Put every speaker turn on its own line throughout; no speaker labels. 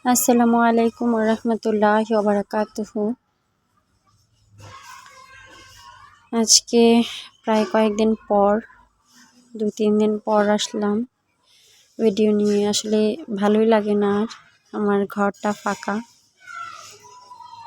আসসালামু আলাইকুম ওয়া রাহমাতুল্লাহি ওয়া বারাকাতুহু। আজকে প্রায় কয়েকদিন পর 2-3 দিন পর আসলাম ভিডিও নিয়ে। আসলে ভালোই লাগে না, আর আমার ঘরটা ফাঁকা।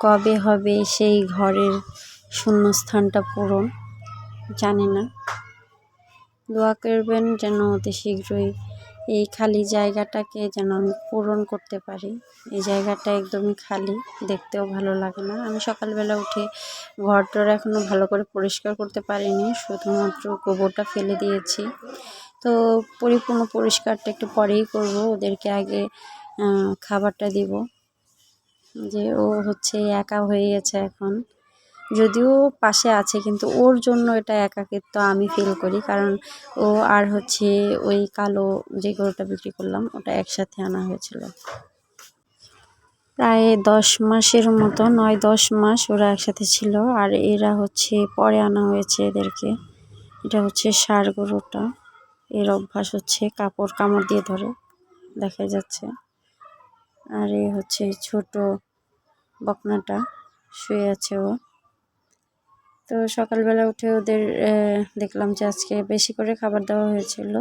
কবে হবে সেই ঘরের শূন্যস্থানটা পূরণ জানি না। দোয়া করবেন যেন অতি শীঘ্রই এই খালি জায়গাটাকে যেন আমি পূরণ করতে পারি। এই জায়গাটা একদমই খালি, দেখতেও ভালো লাগে না। আমি সকালবেলা উঠে ঘরটার এখনও ভালো করে পরিষ্কার করতে পারিনি, শুধুমাত্র গোবরটা ফেলে দিয়েছি। তো পরিপূর্ণ পরিষ্কারটা একটু পরেই করব। ওদেরকে আগে খাবারটা দিব। যে ও হচ্ছে একা হয়ে গেছে এখন, যদিও পাশে আছে কিন্তু ওর জন্য এটা একাকিত্ব আমি ফিল করি। কারণ ও আর হচ্ছে ওই কালো যে গরুটা বিক্রি করলাম ওটা একসাথে আনা হয়েছিল। প্রায় 10 মাসের মতো, 9-10 মাস ওরা একসাথে ছিল। আর এরা হচ্ছে পরে আনা হয়েছে এদেরকে। এটা হচ্ছে ষাঁড় গরুটা। এর অভ্যাস হচ্ছে কাপড় কামড় দিয়ে ধরে, দেখা যাচ্ছে। আর এ হচ্ছে ছোট বকনাটা, শুয়ে আছে ও। তো সকালবেলা উঠে ওদের দেখলাম যে আজকে বেশি করে খাবার দেওয়া হয়েছিল।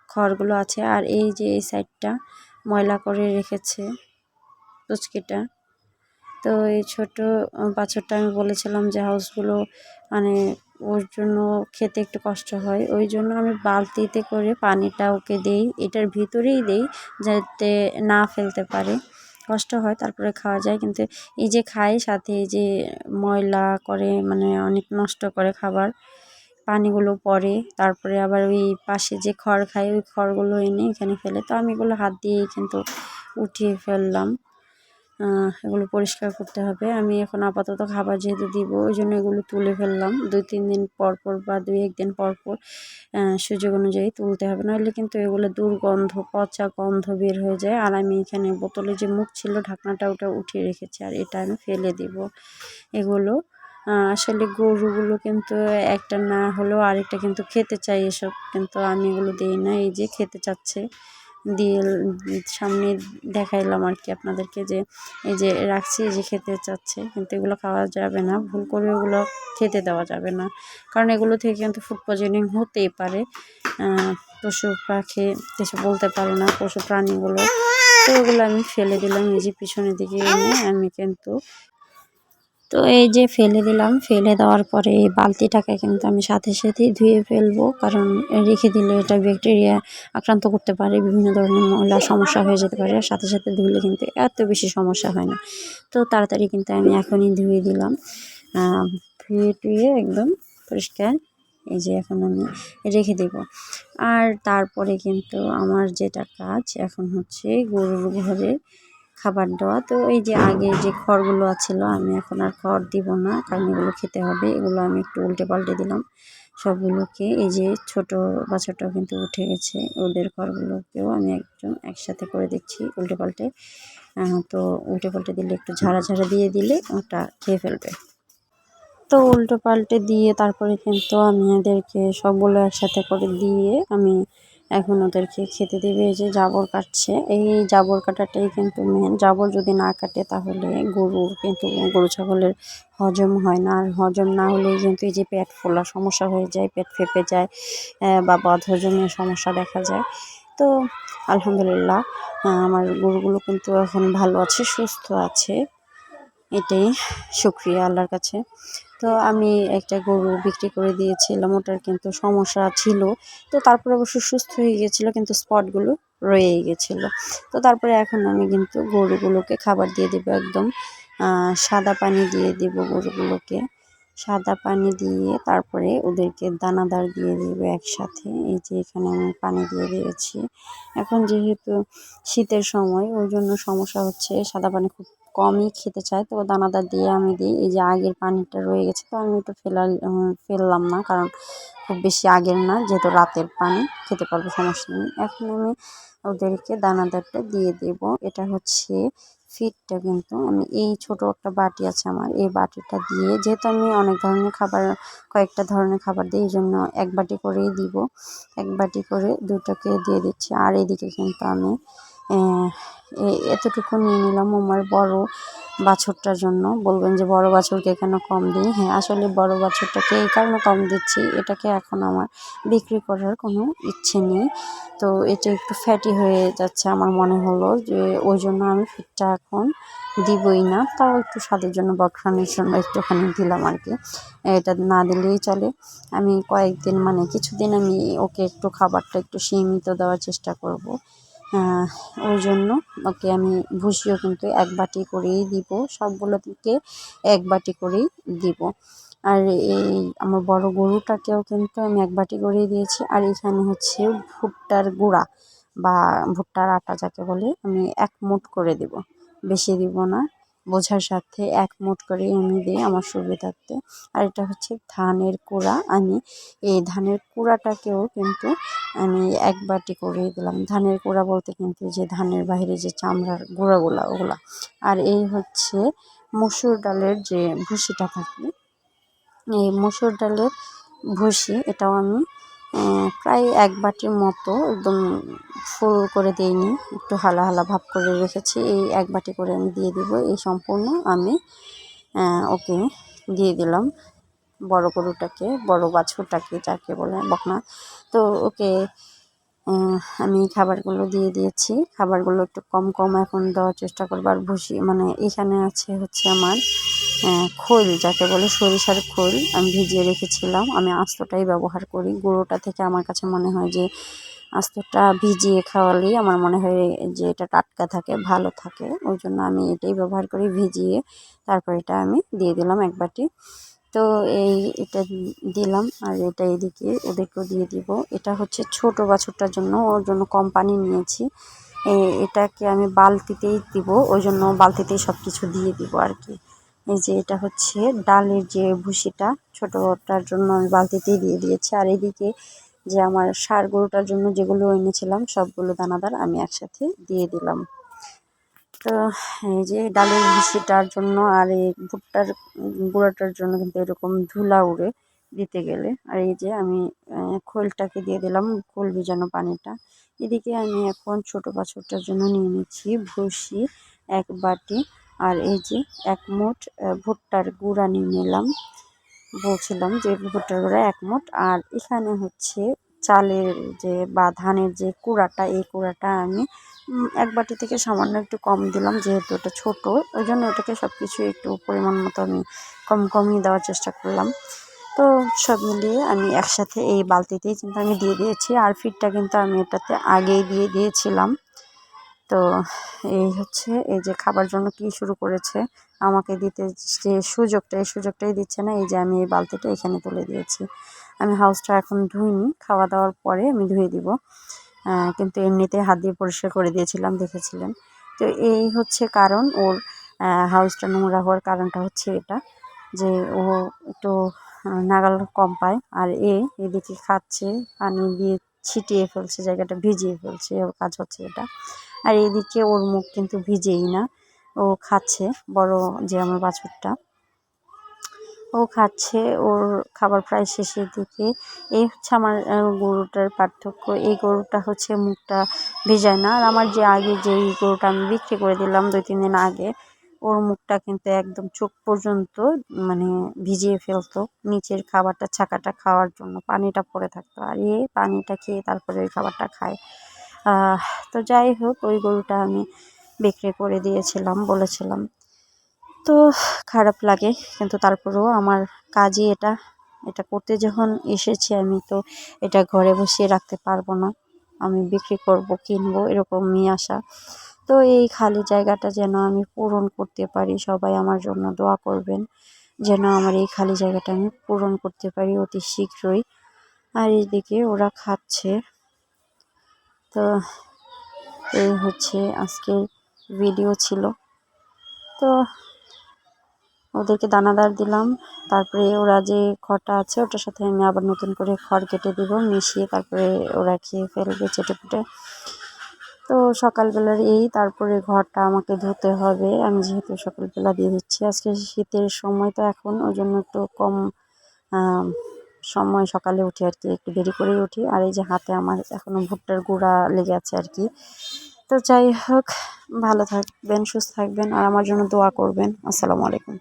খড়গুলো আছে, আর এই যে এই সাইডটা ময়লা করে রেখেছে পুচকিটা। তো এই ছোট বাছুরটা আমি বলেছিলাম যে হাউসগুলো মানে ওর জন্য খেতে একটু কষ্ট হয়, ওই জন্য আমি বালতিতে করে পানিটা ওকে দেই, এটার ভিতরেই দেই যাতে না ফেলতে পারে। কষ্ট হয়, তারপরে খাওয়া যায়। কিন্তু এই যে খায় সাথে এই যে ময়লা করে, মানে অনেক নষ্ট করে খাবার, পানিগুলো পড়ে। তারপরে আবার ওই পাশে যে খড় খায় ওই খড়গুলো এনে এখানে ফেলে। তো আমি এগুলো হাত দিয়েই কিন্তু উঠিয়ে ফেললাম। এগুলো পরিষ্কার করতে হবে। আমি এখন আপাতত খাবার যেহেতু দিব, ওই জন্য এগুলো তুলে ফেললাম। 2-3 দিন পর পর বা 2-1 দিন পর পর সুযোগ অনুযায়ী তুলতে হবে, নাহলে কিন্তু এগুলো দুর্গন্ধ, পচা গন্ধ বের হয়ে যায়। আর আমি এখানে বোতলে যে মুখ ছিল ঢাকনাটা ওটা উঠিয়ে রেখেছি, আর এটা আমি ফেলে দিব। এগুলো আসলে গরুগুলো কিন্তু একটা না হলেও আরেকটা কিন্তু খেতে চাই এসব, কিন্তু আমি এগুলো দিই না। এই যে খেতে চাচ্ছে, দিয়ে সামনে দেখাইলাম আর কি আপনাদেরকে, যে এই যে রাখছি, এই যে খেতে চাচ্ছে। কিন্তু এগুলো খাওয়া যাবে না, ভুল করে ওগুলো খেতে দেওয়া যাবে না, কারণ এগুলো থেকে কিন্তু ফুড পয়জনিং হতেই পারে। পশু পাখি কিছু বলতে পারে না, পশু প্রাণীগুলো। তো ওগুলো আমি ফেলে দিলাম এই যে পিছনের দিকে এনে আমি কিন্তু। তো এই যে ফেলে দিলাম, ফেলে দেওয়ার পরে এই বালতিটাকে কিন্তু আমি সাথে সাথেই ধুয়ে ফেলবো, কারণ রেখে দিলে এটা ব্যাকটেরিয়া আক্রান্ত করতে পারে, বিভিন্ন ধরনের ময়লা সমস্যা হয়ে যেতে পারে। সাথে সাথে ধুলে কিন্তু এত বেশি সমস্যা হয় না। তো তাড়াতাড়ি কিন্তু আমি এখনই ধুয়ে দিলাম, ধুয়ে টুয়ে একদম পরিষ্কার। এই যে এখন আমি রেখে দেব। আর তারপরে কিন্তু আমার যেটা কাজ এখন হচ্ছে গরুর ঘরে খাবার দেওয়া। তো এই যে আগে যে খড়গুলো ছিল আমি এখন আর খড় দিব না, কারণ এগুলো খেতে হবে। এগুলো আমি একটু উল্টে পাল্টে দিলাম সবগুলোকে। এই যে ছোট বাচ্চাটাও কিন্তু উঠে গেছে, ওদের খড়গুলোকেও আমি একসাথে করে দিচ্ছি উল্টে পাল্টে। তো উল্টে পাল্টে দিলে একটু ঝাড়া ঝাড়া দিয়ে দিলে ওটা খেয়ে ফেলবে। তো উল্টো পাল্টে দিয়ে তারপরে কিন্তু আমি এদেরকে সবগুলো একসাথে করে দিয়ে আমি এখন ওদেরকে খেতে দেবে। এই যে জাবর কাটছে, এই জাবর কাটাটাই কিন্তু মেন। জাবর যদি না কাটে তাহলে গরুর কিন্তু, গরু ছাগলের হজম হয় না। আর হজম না হলে কিন্তু এই যে পেট ফোলা সমস্যা হয়ে যায়, পেট ফেঁপে যায়, বা বদহজমের সমস্যা দেখা যায়। তো আলহামদুলিল্লাহ আমার গরুগুলো কিন্তু এখন ভালো আছে, সুস্থ আছে, এটাই শুকরিয়া আল্লাহর কাছে। তো আমি একটা গরু বিক্রি করে দিয়েছিলাম, ওটার কিন্তু সমস্যা ছিল। তো তারপরে অবশ্য সুস্থ হয়ে গিয়েছিলো, কিন্তু স্পটগুলো রয়েই গেছিলো। তো তারপরে এখন আমি কিন্তু গরুগুলোকে খাবার দিয়ে দেবো একদম সাদা পানি দিয়ে দেব গরুগুলোকে। সাদা পানি দিয়ে তারপরে ওদেরকে দানাদার দিয়ে দেবো একসাথে। এই যে এখানে আমি পানি দিয়ে দিয়েছি। এখন যেহেতু শীতের সময়, ওই জন্য সমস্যা হচ্ছে, সাদা পানি খুব কমই খেতে চায়। তো দানাদার দিয়ে আমি দিই। এই যে আগের পানিটা রয়ে গেছে, তো আমি ওটা ফেললাম না, কারণ খুব বেশি আগের না, যেহেতু রাতের পানি খেতে পারবো, সমস্যা নেই। এখন আমি ওদেরকে দানাদারটা দিয়ে দেব। এটা হচ্ছে ফিডটা, কিন্তু আমি এই ছোট একটা বাটি আছে আমার, এই বাটিটা দিয়ে, যেহেতু আমি অনেক ধরনের খাবার, কয়েকটা ধরনের খাবার দিই, এই জন্য 1 বাটি করেই দিব। 1 বাটি করে দুটোকে দিয়ে দিচ্ছি। আর এদিকে কিন্তু আমি এতটুকু নিয়ে নিলাম আমার বড় বাছুরটার জন্য। বলবেন যে বড় বাছুরকে কেন কম দিই? হ্যাঁ, আসলে বড় বাছুরটাকে এই কারণে কম দিচ্ছি, এটাকে এখন আমার বিক্রি করার কোনো ইচ্ছে নেই। তো এটা একটু ফ্যাটি হয়ে যাচ্ছে, আমার মনে হলো যে ওই জন্য আমি ফিডটা এখন দিবই না। তাও একটু স্বাদের জন্য বকখানির জন্য একটুখানি দিলাম আর কি। এটা না দিলেই চলে। আমি কয়েকদিন মানে কিছুদিন আমি ওকে একটু খাবারটা একটু সীমিত দেওয়ার চেষ্টা করব। ওই জন্য ওকে আমি ভুসিও কিন্তু এক বাটি করেই দিব, সবগুলো থেকে এক বাটি করেই দিব। আর এই আমার বড় গরুটাকেও কিন্তু আমি এক বাটি করেই দিয়েছি। আর এখানে হচ্ছে ভুট্টার গুঁড়া বা ভুট্টার আটা যাকে বলে, আমি 1 মুঠ করে দিব, বেশি দিব না। বোঝার সাথে 1 মুঠ করেই আমি দিই আমার সুবিধার্থে। আর এটা হচ্ছে ধানের কুড়া, আমি এই ধানের কুড়াটাকেও কিন্তু আমি 1 বাটি করেই দিলাম। ধানের কুড়া বলতে কিন্তু যে ধানের বাইরে যে চামড়ার গুঁড়াগুলা ওগুলা। আর এই হচ্ছে মসুর ডালের যে ভুসিটা থাকে, এই মসুর ডালের ভুসি, এটাও আমি প্রায় 1 বাটির মতো, একদম ফুল করে দিইনি, একটু হালা হালা ভাব করে রেখেছি। এই 1 বাটি করে আমি দিয়ে দিব। এই সম্পূর্ণ আমি ওকে দিয়ে দিলাম, বড় গরুটাকে, বড় বাছুরটাকে যাকে বলে বকনা। তো ওকে আমি খাবারগুলো দিয়ে দিয়েছি। খাবারগুলো একটু কম কম এখন দেওয়ার চেষ্টা করবো। আর ভুসি মানে এখানে আছে হচ্ছে আমার খৈল যাকে বলে, সরিষার খৈল আমি ভিজিয়ে রেখেছিলাম। আমি আস্তটাই ব্যবহার করি। গুঁড়োটা থেকে আমার কাছে মনে হয় যে আস্তটা ভিজিয়ে খাওয়ালেই আমার মনে হয় যে এটা টাটকা থাকে, ভালো থাকে। ওই জন্য আমি এটাই ব্যবহার করি, ভিজিয়ে তারপর এটা আমি দিয়ে দিলাম 1 বাটি। তো এটা দিলাম। আর এটা এদিকে ওদেরকেও দিয়ে দিব। এটা হচ্ছে ছোট বাছুরটার জন্য, ওর জন্য কম পানি নিয়েছি। এটাকে আমি বালতিতেই দিব, ওই জন্য বালতিতেই সব কিছু দিয়ে দিব আর কি। এই যে এটা হচ্ছে ডালের যে ভুসিটা, ছোটোটার জন্য আমি বালতিতেই দিয়ে দিয়েছি। আর এদিকে যে আমার ষাঁড় গরুটার জন্য যেগুলো এনেছিলাম সবগুলো দানাদার আমি একসাথে দিয়ে দিলাম। তো এই যে ডালের ভুসিটার জন্য আর এই ভুট্টার গুঁড়াটার জন্য কিন্তু এরকম ধুলা উড়ে দিতে গেলে। আর এই যে আমি খোলটাকে দিয়ে দিলাম, খোল ভিজানো পানিটা। এদিকে আমি এখন ছোটো বাছুরটার জন্য নিয়ে নিচ্ছি ভুসি 1 বাটি। আর এই যে 1 মুঠ ভুট্টার গুঁড়া নিয়ে নিলাম, বলছিলাম যে ভুট্টার গুঁড়া 1 মুঠ। আর এখানে হচ্ছে চালের যে বা ধানের যে কুড়াটা, এই কুড়াটা আমি 1 বাটি থেকে সামান্য একটু কম দিলাম, যেহেতু এটা ছোটো ওই জন্য এটাকে সব কিছু একটু পরিমাণ মতো আমি কম কমই দেওয়ার চেষ্টা করলাম। তো সব মিলিয়ে আমি একসাথে এই বালতিতেই কিন্তু আমি দিয়ে দিয়েছি। আর ফিডটা কিন্তু আমি এটাতে আগেই দিয়ে দিয়েছিলাম। তো এই হচ্ছে এই যে খাবার জন্য কি শুরু করেছে আমাকে দিতে, যে সুযোগটা, এই সুযোগটাই দিচ্ছে না। এই যে আমি এই বালতিটা এখানে তুলে দিয়েছি। আমি হাউসটা এখন ধুইনি, খাওয়া দাওয়ার পরে আমি ধুয়ে দিব। কিন্তু এমনিতে হাত দিয়ে পরিষ্কার করে দিয়েছিলাম, দেখেছিলেন। তো এই হচ্ছে কারণ, ওর হাউসটা নোংরা হওয়ার কারণটা হচ্ছে এটা, যে ও একটু নাগাল কম পায়। আর এদিকে খাচ্ছে, পানি দিয়ে ছিটিয়ে ফেলছে, জায়গাটা ভিজিয়ে ফেলছে, ওর কাজ হচ্ছে এটা। আর এদিকে ওর মুখ কিন্তু ভিজেই না, ও খাচ্ছে, বড় যে আমার বাছুরটা, ও খাচ্ছে, ওর খাবার প্রায় শেষের দিকে। এই হচ্ছে আমার গরুটার পার্থক্য। এই গরুটা হচ্ছে মুখটা ভিজায় না। আর আমার যে আগে যেই গরুটা আমি বিক্রি করে দিলাম 2-3 দিন আগে, ওর মুখটা কিন্তু একদম চোখ পর্যন্ত মানে ভিজিয়ে ফেলতো, নিচের খাবারটা ছাকাটা খাওয়ার জন্য পানিটা পড়ে থাকতো। আর পানিটা খেয়ে তারপরে ওই খাবারটা খায়। তো যাই হোক, ওই গরুটা আমি বিক্রি করে দিয়েছিলাম, বলেছিলাম। তো খারাপ লাগে, কিন্তু তারপরেও আমার কাজই এটা। এটা করতে যখন এসেছি আমি, তো এটা ঘরে বসিয়ে রাখতে পারবো না। আমি বিক্রি করব, কিনবো, এরকমই আশা। তো এই খালি জায়গাটা যেন আমি পূরণ করতে পারি। সবাই আমার জন্য দোয়া করবেন যেন আমার এই খালি জায়গাটা আমি পূরণ করতে পারি অতি শীঘ্রই। আর এইদিকে ওরা খাচ্ছে। তো এই হচ্ছে আজকের ভিডিও ছিল। তো ওদেরকে দানাদার দিলাম, তারপরে ওরা যে খড়টা আছে ওটার সাথে আমি আবার নতুন করে খড় কেটে দিব, মিশিয়ে তারপরে ওরা খেয়ে ফেলবে চেটেপুটে। তো সকালবেলার তারপরে ঘরটা আমাকে ধুতে হবে, আমি যেহেতু সকালবেলা দিয়ে দিচ্ছি। আজকে শীতের সময় তো এখন, ওই জন্য একটু কম সময় সকালে উঠি আর কি, একটু দেরি করেই উঠি। আর এই যে হাতে আমার এখনও ভুট্টার গুঁড়া লেগে আছে আর কি, তো যাই হোক, ভালো থাকবেন, সুস্থ থাকবেন আর আমার জন্য দোয়া করবেন। আসসালামু আলাইকুম।